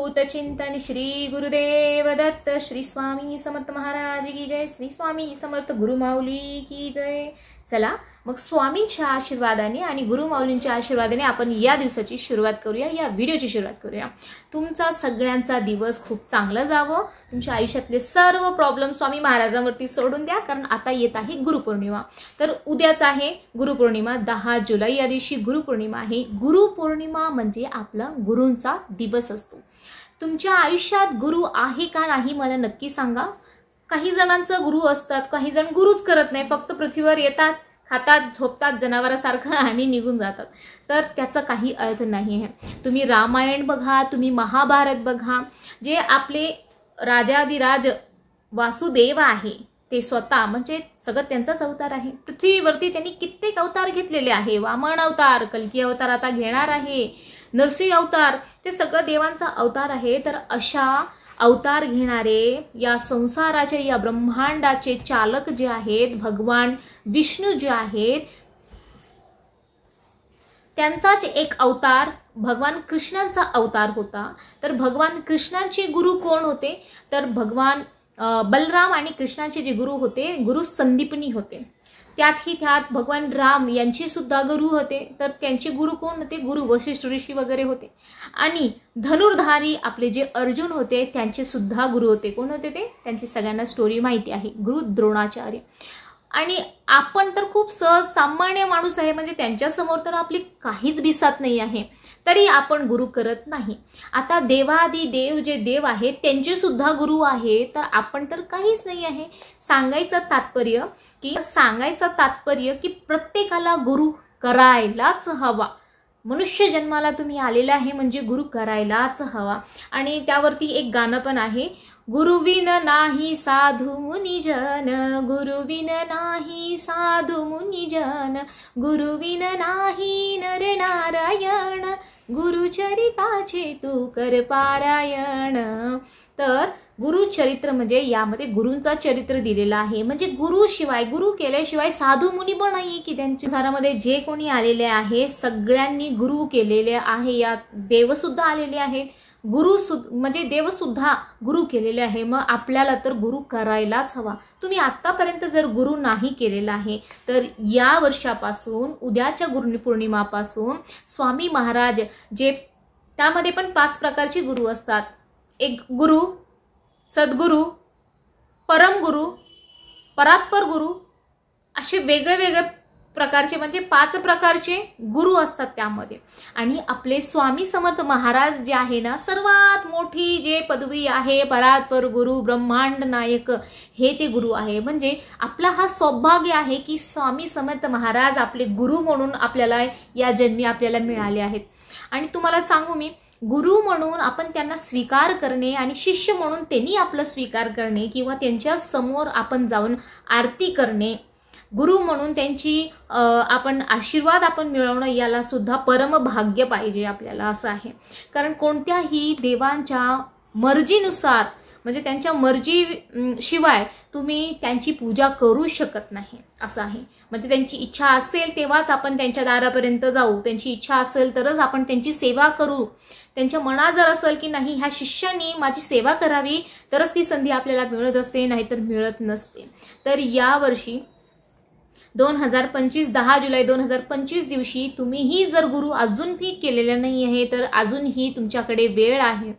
अवधूत चिंतन श्री गुरुदेव दत्त श्री स्वामी समर्थ महाराज की जय। श्री स्वामी समर्थ गुरुमाऊली की जय। चला मग स्वामींच्या आशीर्वादाने आणि गुरुमाऊलींच्या आशीर्वादाने आपण या दिवसाची सुरुवात करूया, या व्हिडिओची सुरुवात करूया। तुमचा सगळ्यांचा दिवस खूप चांगला जावो। तुमच्या आयुष्यातले सर्व प्रॉब्लेम स्वामी महाराजांवरती सोडून द्या, कारण आता येत आहे गुरुपौर्णिमा। तर उद्याच आहे गुरुपौर्णिमा, 10 जुलै या दिवशी गुरुपौर्णिमा आहे। गुरुपौर्णिमा म्हणजे आपला गुरूंचा दिवस असतो। तुमच्या आयुष्यात गुरु आहे का नाही मला नक्की सांगा। काही जणांचं गुरु असतात, काही जण गुरुच करत नाही, फक्त पृथ्वीवर येतात, खातात, झोपतात जनावरासारखं आणि निघून जातात। तर त्याचा काही अर्थ नाही आहे। तुम्ही रामायण बघा, तुम्ही महाभारत बघा, जे आपले राजाधिराज वासुदेव आहे ते स्वतः म्हणजे सगळं त्यांचाच अवतार आहे। पृथ्वीवरती त्यांनी कित्येक अवतार घेतलेले आहे। वामन अवतार, कल्की अवतार आता घेणार आहे, नरसिंह अवतार, ते सगळं देवांचा अवतार आहे। तर अशा अवतार घेणारे या संसाराचे, या ब्रह्मांडाचे चालक जे आहेत भगवान विष्णू जे आहेत, त्यांचाच एक अवतार भगवान कृष्णांचा अवतार होता। तर भगवान कृष्णांचे गुरु कोण होते, तर भगवान बलराम आणि कृष्णाचे जे गुरु होते, गुरु संदीपनी होते। त्यात भगवान राम यांची सुद्धा गुरु होते। तर त्यांचे गुरु कोण होते, गुरु वशिष्ठ ऋषी वगैरे होते। आणि धनुर्धारी आपले जे अर्जुन होते त्यांचे सुद्धा गुरु होते। कोण होते ते, त्यांची सगळ्यांना स्टोरी माहिती आहे, गुरु द्रोणाचार्य। आणि आपण तर खूप सहज सामान्य माणूस आहे, म्हणजे त्यांच्या समोर तर आपली काहीच बिसात नाही आहे, तरी आपण गुरु करत नाही। आता देवादी देव जे देव आहेत त्यांचे सुद्धा गुरु आहे, तर आपण तर काहीच नाही आहे। सांगायचं तात्पर्य की प्रत्येकाला गुरु करायलाच हवा। मनुष्य जन्माला तुम्ही आलेला आहे म्हणजे गुरु करायलाच हवा। आणि त्यावरती एक गाणं पण आहे, गुरुविन नाही साधू मुनिजन, गुरुविन नाही साधू मुनिजन, गुरुविन नाही नर नारायण, गुरुचरिताचे तू कर पारायण। तर गुरुचरित्र म्हणजे यामध्ये गुरूंचा चरित्र दिलेला आहे। म्हणजे गुरु शिवाय, गुरु केल्याशिवाय साधू मुनी पण नाही की त्यांच्या संसारामध्ये जे कोणी आलेले आहे सगळ्यांनी गुरु केलेले आहे। या देव सुद्धा आलेले आहेत, गुरु म्हणजे देव सुद्धा गुरु केलेले आहे। मग आपल्याला तर गुरु करायलाच हवा। तुम्ही आतापर्यंत जर गुरु नाही केलेला आहे तर या वर्षापासून, उद्याच्या गुरुपौर्णिमापासून स्वामी महाराज जे, त्यामध्ये पण 5 प्रकारचे गुरु असतात। एक गुरु, सद्गुरु, परमगुरु, परात्पर गुरु, असे वेगळे प्रकारचे म्हणजे 5 प्रकारचे गुरु असतात त्यामध्ये। आणि आपले स्वामी समर्थ महाराज जे आहे ना, सर्वात मोठी जे पदवी आहे परात्पर गुरु, ब्रह्मांड नायक, हे ते गुरु आहे। म्हणजे आपला हा सौभाग्य आहे की स्वामी समर्थ महाराज आपले गुरु म्हणून आपल्याला या जन्मी आपल्याला मिळाले आहेत। आणि तुम्हाला सांगू मी, गुरु म्हणून आपण त्यांना स्वीकार करणे आणि शिष्य म्हणून त्यांनी आपला स्वीकार करणे किंवा त्यांच्या समोर आपण जाऊन आरती करणे, गुरु म्हणून त्यांची आपण आशीर्वाद आपण मिळवणं, याला सुद्धा परम भाग्य पाहिजे आपल्याला, असं आहे। कारण कोणत्याही देवांच्या मर्जीनुसार, म्हणजे त्यांच्या मर्जी शिवाय तुम्ही त्यांची पूजा करू शकत नाही, असं आहे। म्हणजे त्यांची इच्छा असेल तेव्हाच आपण त्यांच्या दारापर्यंत जाऊ, त्यांची इच्छा असेल तरच आपण त्यांची सेवा करू। त्यांच्या मनात जर असेल की नाही ह्या शिष्याने माझी सेवा करावी तरच ती संधी आपल्याला मिळत असते, नाहीतर मिळत नसते। तर या वर्षी 2025 10 जुलै 2025 दिवशी तुम्हीही जर गुरु अजूनही केलेला नाही आहे तर अजूनही तुमच्याकडे वेळ आहे।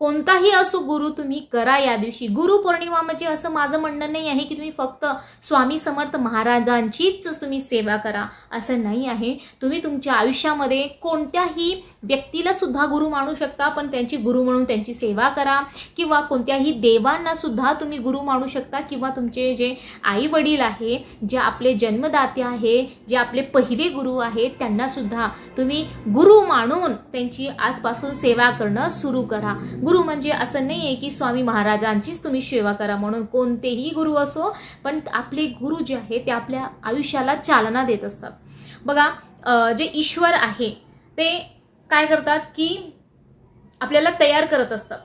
कोणताही असो गुरु तुम्ही करा या दिवशी। गुरुपौर्णिमा म्हणजे असं माझं म्हणणं नाही आहे की तुम्ही फक्त स्वामी समर्थ महाराजांचीच तुम्ही सेवा करा, असं नाही आहे। तुम्ही तुमच्या आयुष्यामध्ये कोणत्याही व्यक्तीला सुद्धा गुरु मानू शकता, पण त्यांची गुरु म्हणून त्यांची सेवा करा। किंवा कोणत्याही देवांना सुद्धा तुम्ही गुरु मानू शकता, किंवा तुमचे जे आई वडील आहे, जे आपले जन्मदाते आहे, जे आपले पहिले गुरु आहेत, त्यांना सुद्धा तुम्ही गुरु मानून त्यांची आजपासून सेवा करणं सुरू करा। गुरु म्हणजे असं नाही आहे की स्वामी महाराजांचीच तुम्ही सेवा करा म्हणून, कोणतेही गुरु असो, पण आपले गुरु जे आहे ते आपल्या आयुष्याला चालना देत असतात। बघा, जे ईश्वर आहे ते काय करतात की आपल्याला तयार करत असतात,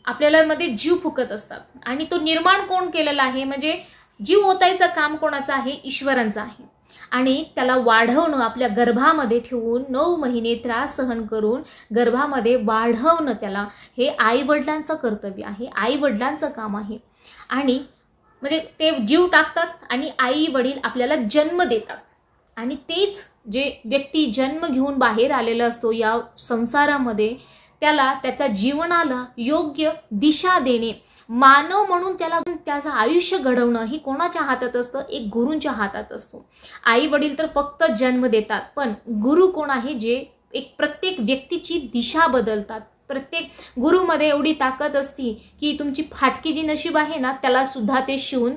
आपल्याला मध्ये जीव फुकत असतात। आणि तो निर्माण कोण केलेला आहे, म्हणजे जीव ओतायचं काम कोणाचं आहे, ईश्वरांचं आहे। आणि त्याला वाढवणं, आपल्या गर्भामध्ये ठेवून 9 महिने त्रास सहन करून गर्भामध्ये वाढवणं त्याला, हे आई वडिलांचं कर्तव्य आहे, आई वडिलांचं काम आहे. आणि म्हणजे ते जीव टाकतात आणि आई वडील आपल्याला जन्म देतात. आणि तेच जे व्यक्ती जन्म घेऊन बाहेर आलेला असतो या संसारामध्ये, त्याला त्याच्या जीवनाला योग्य दिशा देणे, मानव म्हणून त्याला त्याचं आयुष्य घडवणं हे कोणाच्या हातात असतं? एक गुरूंच्या हातात असतो. आई वडील तर फक्त जन्म देतात, पण गुरु कोण आहे? जे एक प्रत्येक व्यक्तीची दिशा बदलतात. प्रत्येक गुरुमध्ये एवढी ताकद असते की तुमची फाटकी जी नशीब आहे ना, त्याला सुद्धा ते शिवून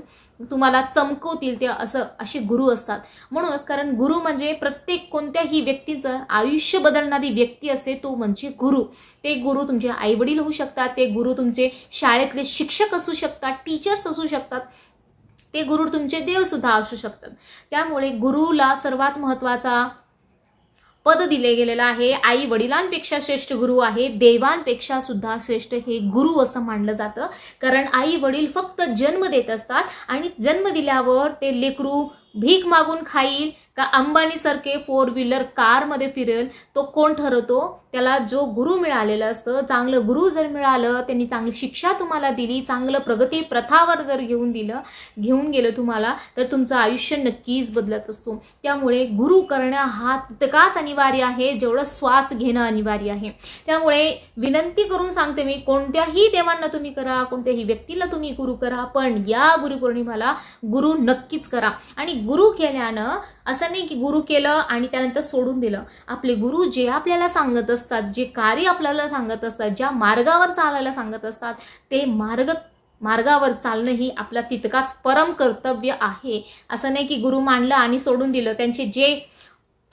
तुम्हाला चमकवतील. ते असे गुरु असतात. म्हणूनच, कारण गुरु म्हणजे प्रत्येक कोणत्याही व्यक्तीचं आयुष्य बदलणारी व्यक्ती असते, तो म्हणजे गुरु. ते गुरु तुमचे आई वडील होऊ शकतात, ते गुरु तुमचे शाळेतले शिक्षक असू शकतात, टीचर्स असू शकतात, ते गुरु तुमचे देव सुद्धा असू शकतात. त्यामुळे गुरुला सर्वात महत्वाचा पद दिले गेलेलं आहे. आई वडिलांपेक्षा श्रेष्ठ गुरु आहे, देवांपेक्षा सुद्धा श्रेष्ठ हे गुरु असं मानलं जातं. कारण आई वडील फक्त जन्म देत असतात आणि जन्म दिल्यावर ते लेकरू भीक मागून खाईल का अंबानी सारखे 4 व्हीलर कारमध्ये फिरेल, तो कोण ठरवतो? त्याला जो गुरु मिळालेलं असतं. चांगलं गुरु जर मिळालं, त्यांनी चांगली शिक्षा तुम्हाला दिली, चांगलं प्रगती प्रथावर जर घेऊन गेलं तुम्हाला, तर तुमचं आयुष्य नक्कीच बदलत असतो. त्यामुळे गुरु करणं हा तितकाच अनिवार्य आहे जेवढं श्वास घेणं अनिवार्य आहे. त्यामुळे विनंती करून सांगते मी, कोणत्याही देवांना तुम्ही करा, कोणत्याही व्यक्तीला तुम्ही गुरु करा, पण या गुरुपौर्णिमेला गुरु नक्कीच करा. आणि गुरु केल्यानं असं नाही की गुरु केलं आणि त्यानंतर सोडून दिलं. आपले गुरु जे आपल्याला सांगत असतात, जे कार्य आपल्याला सांगत असतात, ज्या मार्गावर चालायला सांगत असतात, ते मार्गावर चालणं ही आपला तितकाच परम कर्तव्य आहे. असं नाही की गुरु मानलं आणि सोडून दिलं. त्यांचे जे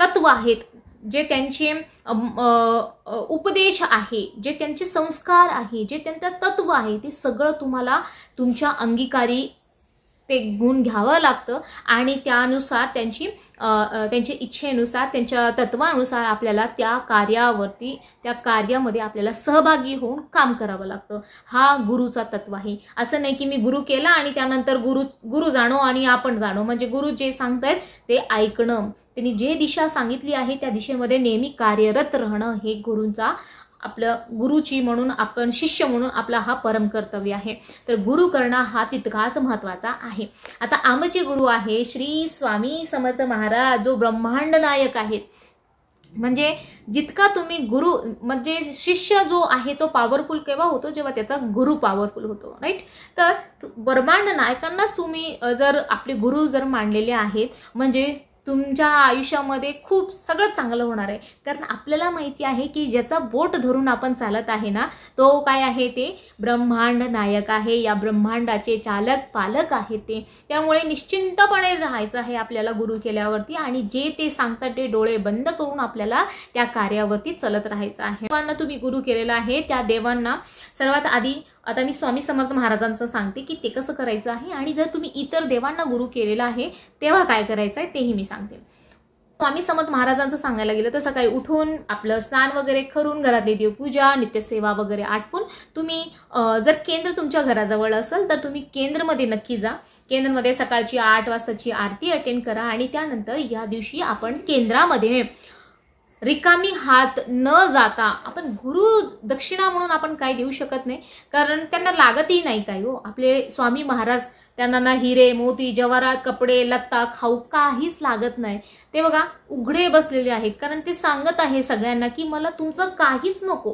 तत्व आहेत, जे त्यांचे उपदेश आहे, जे त्यांचे संस्कार आहे, जे त्यांचं तत्व आहे, ते सगळं तुम्हाला तुमच्या अंगीकारी ते गुण घ्यावं लागतं. आणि त्यानुसार त्यांच्या इच्छेनुसार, त्यांच्या तत्वानुसार आपल्याला त्या कार्यामध्ये आपल्याला सहभागी होऊन काम करावं लागतं. हा गुरुचा तत्व आहे. असं नाही की मी गुरु केला आणि त्यानंतर गुरु जाणो आणि आपण जाणो. म्हणजे गुरु जे सांगतायत ते ऐकणं, त्यांनी जे दिशा सांगितली आहे त्या दिशेमध्ये नेहमी कार्यरत राहणं, हे गुरूंचा, आपलं गुरुची म्हणून, आपण शिष्य म्हणून आपला हा परम कर्तव्य आहे. तर गुरु करणं हा तितकाच महत्वाचा आहे. आता आमचे गुरु आहे श्री स्वामी समर्थ महाराज, जो ब्रह्मांड नायक आहेत. म्हणजे जितका तुम्ही गुरु, म्हणजे शिष्य जो आहे तो पॉवरफुल केव्हा होतो? जेव्हा त्याचा गुरु पॉवरफुल होतो, राईट? तर ब्रह्मांड नायकांनाच तुम्ही जर आपले गुरु जर मानलेले आहेत, म्हणजे तुमच्या आयुष्यामध्ये खूप सगळं चांगलं होणार आहे. कारण आपल्याला माहिती आहे की ज्याचा बोट धरून आपण चालत आहे ना, तो काय आहे? ते ब्रह्मांड नायक आहे. या ब्रह्मांडाचे चालक पालक आहेत ते. त्यामुळे निश्चिंतपणे राहायचं आहे आपल्याला गुरु केल्यावरती. आणि जे ते सांगतात ते डोळे बंद करून आपल्याला त्या कार्यावरती चालत राहायचं आहे. देवांना तुम्ही गुरु केलेला आहे, त्या देवांना सर्वात आधी, आता मी स्वामी समर्थ महाराजांचं सांगते की ते कसं करायचं आहे. आणि जर तुम्ही इतर देवांना गुरु केलेला आहे तेव्हा काय करायचं आहे तेही मी सांगते. स्वामी समर्थ महाराजांचं सांगायला गेलं तर सकाळी उठून आपलं स्नान वगैरे करून, घरातली देवपूजा, नित्यसेवा वगैरे आटपून तुम्ही, जर केंद्र तुमच्या घराजवळ असेल तर तुम्ही केंद्रमध्ये नक्की जा. केंद्रमध्ये सकाळची 8 वाजताची आरती अटेंड करा. आणि त्यानंतर या दिवशी आपण केंद्रामध्ये रिकामी हात न जाता, आपण गुरु दक्षिणा म्हणून आपण काही देऊ शकत नाही, कारण त्यांना लागतही नाही काय हो. आपले स्वामी महाराज, त्यांना ना हिरे मोती जवाहरात, कपडे लत्ता खाऊ काहीच लागत नाही. ते बघा उघडे बसलेले आहेत, कारण ते सांगत आहे सगळ्यांना की मला तुमचं काहीच नको,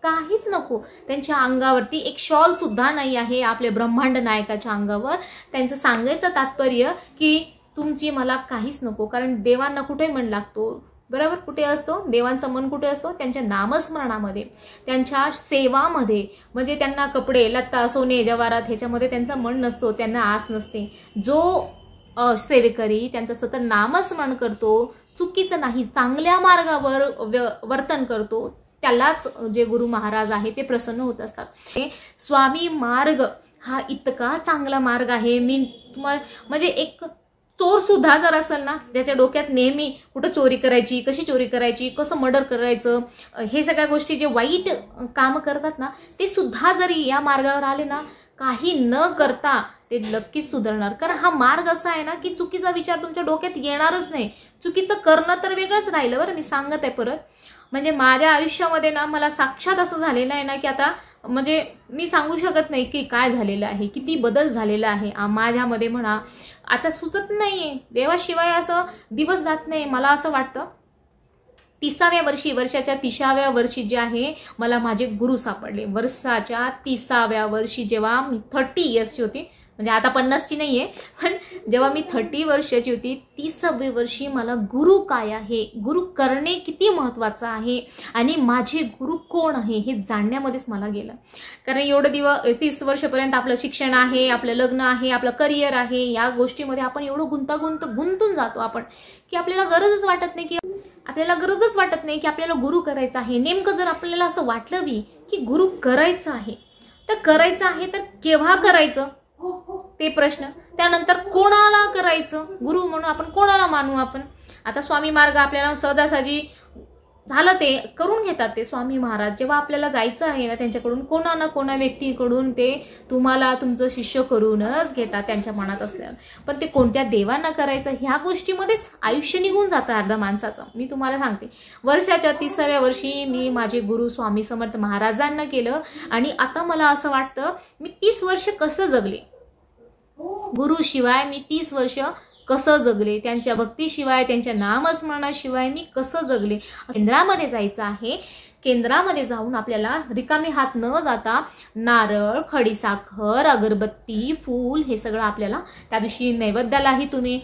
काहीच नको. त्यांच्या अंगावरती एक शॉल सुद्धा नाही आहे आपले ब्रह्मांड नायकाच्या अंगावर. त्यांचं सांगायचं तात्पर्य की तुमची मला काहीच नको. कारण देवांना कुठे मन लागतो? बरोबर, कुठे असतो देवांचं मन? कुठे असतो? त्यांच्या नामस्मरणामध्ये, त्यांच्या सेवामध्ये. म्हणजे त्यांना कपडे लत्ता सोने जवाहरात ह्याच्यामध्ये त्यांचं मन नसतो, त्यांना आस नसते. जो सेवेकरी त्यांचं सतत नामस्मरण करतो, चुकीचं नाही चांगल्या मार्गावर वर्तन करतो, त्यालाच जे गुरु महाराज आहे ते प्रसन्न होत असतात. स्वामी मार्ग हा इतका चांगला मार्ग आहे. मी तुम्हाला म्हणजे एक चोर सुद्धा जर असेल ना, ज्याच्या डोक्यात नेहमी कुठं चोरी करायची, कशी चोरी करायची, कसं मर्डर करायचं, हे सगळ्या गोष्टी जे वाईट काम करतात ना, ते सुद्धा जरी या मार्गावर आले ना, काही न करता ते नक्कीच सुधारणार. कारण हा मार्ग असा आहे ना की चुकीचा विचार तुमच्या डोक्यात येणारच नाही. चुकीचं करणं तर वेगळंच राहिलं बरं, मी सांगत आहे परत. म्हणजे माझ्या आयुष्यामध्ये ना मला साक्षात असं झालेलं आहे ना की आता म्हणजे मी सांगू शकत नाही की काय झालेलं आहे, किती बदल झालेला आहे माझ्यामध्ये म्हणा. आता सुचत नाहीये, देवाशिवाय असं दिवस जात नाही. मला असं वाटतं 30व्या वर्षी, वर्षाच्या 30व्या वर्षी जे आहे मला माझे गुरु सापडले. वर्षाच्या 30व्या वर्षी जेव्हा मी 30 इयर्सची होती, म्हणजे आता 50ची नाहीये, पण जेव्हा मी 30 वर्षाची होती, 30व्या वर्षी मला गुरु काय आहे, गुरु करणे किती महत्वाचं आहे आणि माझे गुरु कोण आहे हे जाणण्यामध्येच मला गेलं. कारण एवढं दिवस 30 वर्षापर्यंत आपलं शिक्षण आहे, आपलं लग्न आहे, आपलं करिअर आहे, या गोष्टीमध्ये आपण एवढं गुंतून जातो आपण की आपल्याला गरजच वाटत नाही की आपल्याला गुरु करायचा आहे. नेमकं जर आपल्याला असं वाटलं बी की गुरु करायचं आहे तर केव्हा करायचं ते प्रश्न. त्यानंतर कोणाला करायचं गुरु म्हणून, आपण कोणाला मानू. आपण आता स्वामी मार्ग आपल्याला सहजासहजी झालं ते करून घेतात ते स्वामी महाराज. जेव्हा आपल्याला जायचं आहे ना त्यांच्याकडून कोणा व्यक्तीकडून ते तुम्हाला तुमचं शिष्य करूनच घेतात त्यांच्या मनात असल्यावर. पण ते कोणत्या देवांना करायचं ह्या गोष्टीमध्येच आयुष्य निघून जातं अर्धा माणसाचं. मी तुम्हाला सांगते, वर्षाच्या 30व्या वर्षी मी माझे गुरु स्वामी समर्थ महाराजांना केलं आणि आता मला असं वाटतं मी 30 वर्ष कसं जगले गुरु शिवाय, मी 30 वर्ष कसं जगले, त्यांच्या भक्तीशिवाय, त्यांच्या नामस्मरणाशिवाय मी कसं जगले. केंद्रामध्ये जायचं आहे. केंद्रामध्ये जाऊन आपल्याला रिकामे हात न जाता नारळ, खडीसाखर, अगरबत्ती, फूल हे सगळं आपल्याला त्या दिवशी नैवेद्यालाही तुम्ही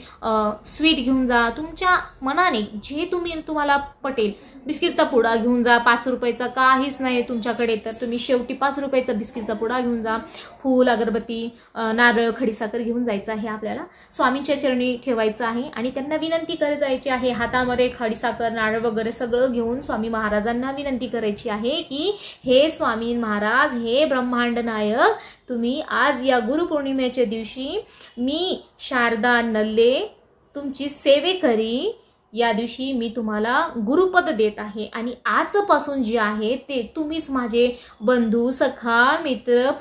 स्वीट घेऊन जा. तुमच्या मनाने जे तुम्हाला पटेल, बिस्किटचा पुडा घेऊन जा, 5 रुपयाचा काहीच नाही तुमच्याकडे तर तुम्ही शेवटी 5 रुपयाचा बिस्किटचा पुडा घेऊन जा. फूल, अगरबत्ती, नारळ, खडीसाखर घेऊन जायचं आहे. आपल्याला स्वामींच्या चरणी ठेवायचं आहे आणि त्यांना विनंती करत जायची आहे. हातामध्ये खडीसाखर, नारळ वगैरे सगळं घेऊन स्वामी महाराजांना विनंती करायची आहे की हे स्वामी महाराज, हे ब्रह्मांड नायक, तुम्ही आज या गुरुपौर्णिमेच्या दिवशी मी शारदा नल्ले तुमची सेवेकरी, या दिवशी मी तुम्हाला गुरुपद देत आहे आणि आजपासून जे आहे ते तुम्हीच माझे बंधू, सखा, मित्र,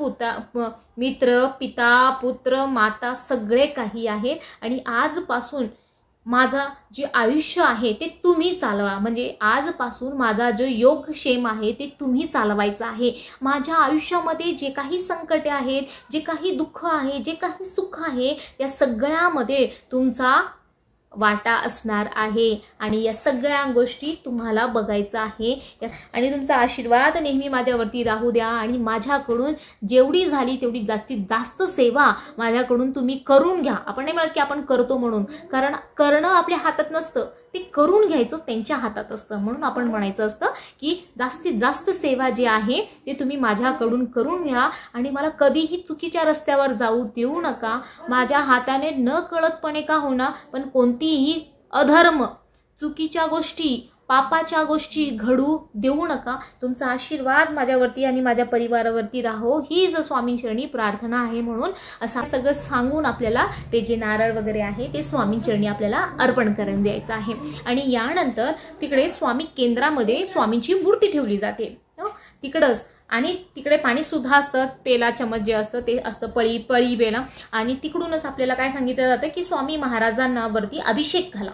पिता, पुत्र, माता सगळे काही आहेत आणि आजपासून माझा जे आयुष्य आहे ते तुम्ही चालवा. म्हणजे आजपासून माझा जो योगक्षेम आहे ते तुम्ही चालवायचा आहे. माझ्या आयुष्यामध्ये जे काही संकटे आहेत, जे काही दुःख आहे, जे काही सुख आहे, त्या सगळ्यामध्ये तुमचा वाटा असणार आहे आणि या सगळ्या गोष्टी तुम्हाला बघायचं आहे आणि तुमचा आशीर्वाद नेहमी माझ्यावरती राहू द्या आणि माझ्याकडून जेवढी झाली तेवढी जास्तीत जास्त सेवा माझ्याकडून तुम्ही करून घ्या. आपण नाही म्हणत की आपण करतो म्हणून, कारण करणं आपल्या हातात नसतं, ते करून घ्यायचं त्यांच्या हातात असतं. म्हणून आपण म्हणायचं असतं की जास्तीत जास्त सेवा जी आहे ते तुम्ही माझ्याकडून करून घ्या आणि मला कधीही चुकीच्या रस्त्यावर जाऊ देऊ नका. माझ्या हाताने न कळतपणे का होणार पण कोणतीही अधर्म, चुकीच्या गोष्टी, पापाच्या गोष्टी घडू देऊ नका. तुमचा आशीर्वाद माझ्यावरती आणि माझ्या परिवारावरती राहो हीच स्वामींचरणी प्रार्थना आहे. म्हणून असं सगळं सांगून आपल्याला ते जे नारळ वगैरे आहे ते स्वामींचरणी आपल्याला अर्पण करून द्यायचं आहे. आणि यानंतर तिकडे स्वामी केंद्रामध्ये स्वामींची मूर्ती ठेवली जाते तिकडंच. आणि तिकडे पाणी सुद्धा असतं, पेला चमच जे असतं ते असतं, पळी बेला. आणि तिकडूनच आपल्याला काय सांगितलं जातं की स्वामी महाराजांना वरती अभिषेक घाला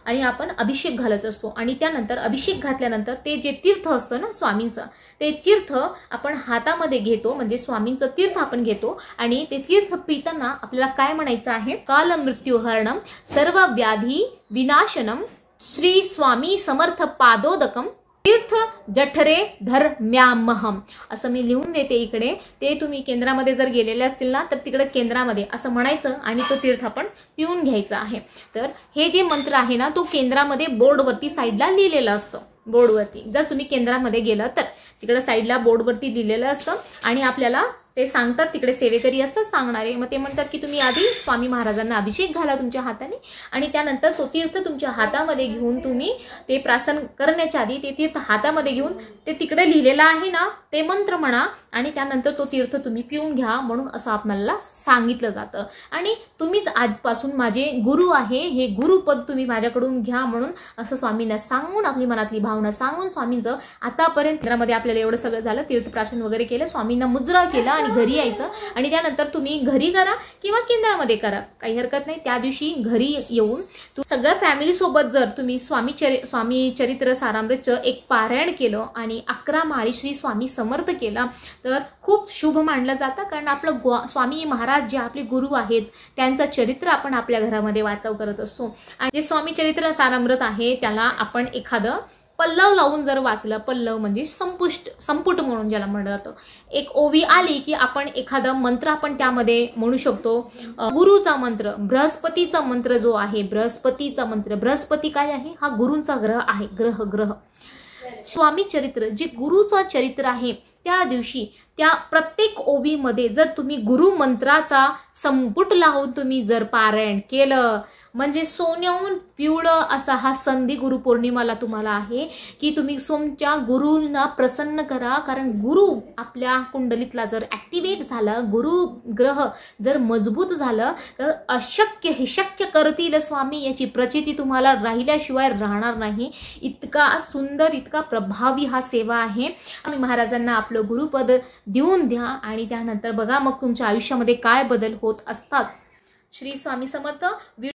आणि आपण अभिषेक घालत असतो. आणि त्यानंतर अभिषेक घातल्यानंतर ते जे तीर्थ असतं ना स्वामींचं, ते तीर्थ आपण हातामध्ये घेतो, म्हणजे स्वामींचं तीर्थ आपण घेतो आणि ते तीर्थ पिताना आपल्याला काय म्हणायचं आहे, काल मृत्यू हरणम सर्व व्याधी विनाशनम श्री स्वामी समर्थ पादोदकम तीर्थ जठरे धर्म्यामहम, असं मी लिहून देते इकडे. ते तुम्ही केंद्रामध्ये जर गेलेले असतील ना तर तिकडे केंद्रामध्ये असं म्हणायचं आणि तो तीर्थ आपण पिऊन घ्यायचा आहे. तर हे जे मंत्र आहे ना तो केंद्रामध्ये बोर्डवरती साईडला लिहिलेलं असतं. बोर्डवरती जर तुम्ही केंद्रामध्ये गेलं तर तिकडे साईडला बोर्डवरती लिहिलेलं असतं आणि आपल्याला ते सांगतात, तिकडे सेवेकरी असतात सांगणारे. मग ते म्हणतात की तुम्ही आधी स्वामी महाराजांना अभिषेक घाला तुमच्या हाताने आणि त्यानंतर तो तीर्थ तुमच्या हातामध्ये घेऊन तुम्ही ते प्राशन करण्याच्या आधी ते तीर्थ हातामध्ये घेऊन ते तिकडे लिहिलेलं आहे ना ते मंत्र म्हणा आणि त्यानंतर तो तीर्थ तुम्ही पिऊन घ्या म्हणून असं आपल्याला सांगितलं जातं. आणि तुम्हीच आजपासून माझे गुरु आहे, हे गुरुपद तुम्ही माझ्याकडून घ्या म्हणून असं स्वामींना सांगून आपली मनातली भावना सांगून स्वामींचं आतापर्यंत केंद्रामध्ये आपल्याला एवढं सगळं झालं, तीर्थप्राशन वगैरे केलं, स्वामींना मुजरा केला आणि घरी यायचं आणि त्यानंतर तुम्ही घरी करा किंवा केंद्रामध्ये करा, काही हरकत नाही. त्या दिवशी घरी येऊन तू सगळ्या फॅमिली सोबत जर तुम्ही स्वामी चरित्र सारामृतचं एक पारायण केलं आणि 11 माळी श्री स्वामी समर्थ केला तर खूप शुभ मानलं जातं. कारण आपलं स्वामी महाराज जे आपले गुरु आहेत त्यांचं चरित्र आपण आपल्या घरामध्ये वाचव करत असतो. आणि जे स्वामी चरित्र सारामृत आहे त्याला आपण एखादं पल्लव लावून जर वाचलं, पल्लव म्हणजे संपुट म्हणून ज्याला म्हणलं जातं, एक ओवी आली की आपण एखादा मंत्र आपण त्यामध्ये म्हणू शकतो. गुरुचा मंत्र, बृहस्पतीचा मंत्र जो आहे, बृहस्पतीचा मंत्र, बृहस्पती काय आहे, हा गुरूंचा ग्रह आहे. ग्रह स्वामी चरित्र जे गुरुचं चरित्र आहे त्या दिवशी त्या प्रत्येक ओवीमध्ये जर तुम्ही गुरु मंत्राचा संपुट लावून तुम्ही जर पारायण केलं म्हणजे सोन्याहून पिवळं असा हा संधी गुरुपौर्णिमाला तुम्हाला आहे की तुम्ही तुमच्या गुरूंना प्रसन्न करा. कारण गुरु आपल्या कुंडलीतला जर ॲक्टिवेट झाला, गुरु ग्रह जर मजबूत झालं तर अशक्य हे शक्य करतील स्वामी याची प्रचिती तुम्हाला राहिल्याशिवाय राहणार नाही. इतका सुंदर, इतका प्रभावी हा सेवा आहे. आम्ही महाराजांना आपलं गुरुपद देऊन द्या आणि त्यानंतर बघा मग तुमच्या आयुष्यामध्ये काय बदल होत असतात. श्री स्वामी समर्थ.